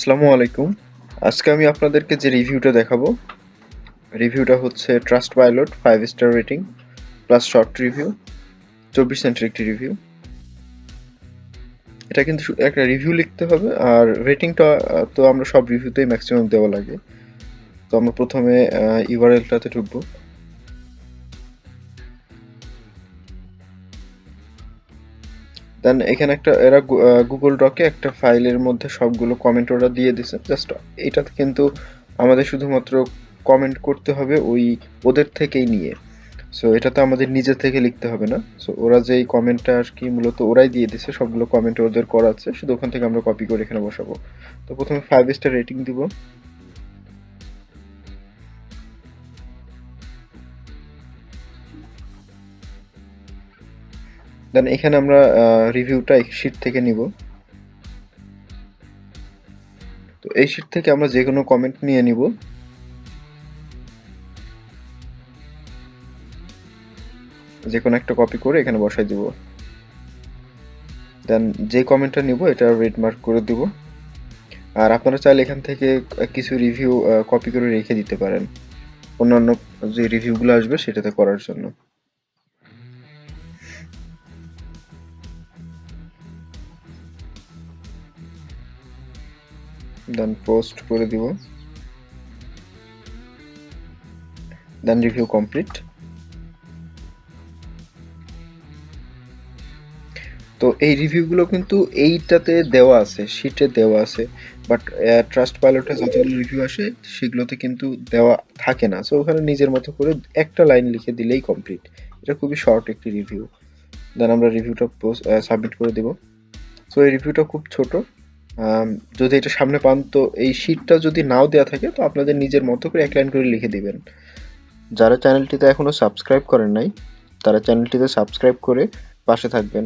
আসসালামু আলাইকুম। আজকে আমি আপনাদেরকে যে রিভিউটা দেখাবো, রিভিউটা হচ্ছে ট্রাস্টপাইলট 5 star rating plus short review, 24 সেন্টের একটি রিভিউ। এটা কিন্তু একটা রিভিউ লিখতে হবে, আর রেটিংটা তো আমরা সব রিভিউতেই ম্যাক্সিমাম দেওয়া লাগে। তো আমরা প্রথমে ইউআরএলটাতে ঢুকবো। দেন এখানে একটা এরা গুগল ডকে একটা ফাইলের মধ্যে সবগুলো কমেন্ট ওরা দিয়ে দিছে। জাস্ট এটাতে কিন্তু আমাদের শুধুমাত্র কমেন্ট করতে হবে ওই ওদের থেকেই নিয়ে। সো এটা তো আমাদের নিজে থেকে লিখতে হবে না। সো ওরা যেই কমেন্টটা আর কি মূলত ওরাই দিয়ে দিছে, সবগুলো কমেন্ট ওদের করা আছে, শুধু ওখান থেকে আমরা কপি করে এখানে বসাবো। তো প্রথমে 5 স্টার রেটিং দিব। দেন এখানে আমরা রিভিউটা এই শিট থেকে নিব। তো এই শিট থেকে আমরা যে কোনো কমেন্ট নিয়ে নিব। যে কোনো একটা কপি করে এখানে বসাই দিব। দেন যে কমেন্টটা নিব এটা রেড মার্ক করে দিব। আর আপনারা চাইলে এখান থেকে কিছু রিভিউ কপি করে রেখে দিতে পারেন অন্যান্য যে রিভিউগুলো আসবে সেটাতে করার জন্য। দেন পোস্ট করে দিব। দেন রিভিউ কমপ্লিট। তো এই রিভিউগুলো কিন্তু এইটাতে দেওয়া আছে, শিটে দেওয়া আছে, বাট ট্রাস্ট পাইলটে যতগুলো রিভিউ আসে সেগুলোতে কিন্তু দেওয়া থাকে না। সো ওখানে নিজের মতো করে একটা লাইন লিখে দিলেই কমপ্লিট। এটা খুবই শর্ট একটি রিভিউ। দেন আমরা রিভিউটা সাবমিট করে দেব। সো এই রিভিউটা খুব ছোট। যদি এটা সামনে পান তো এই শিটটা যদি নাও দেওয়া থাকে তো আপনাদের নিজের মতো করে এক লাইন করে লিখে দিবেন। যারা চ্যানেলটিতে এখনো সাবস্ক্রাইব করেন নাই তারা চ্যানেলটিতে সাবস্ক্রাইব করে পাশে থাকবেন।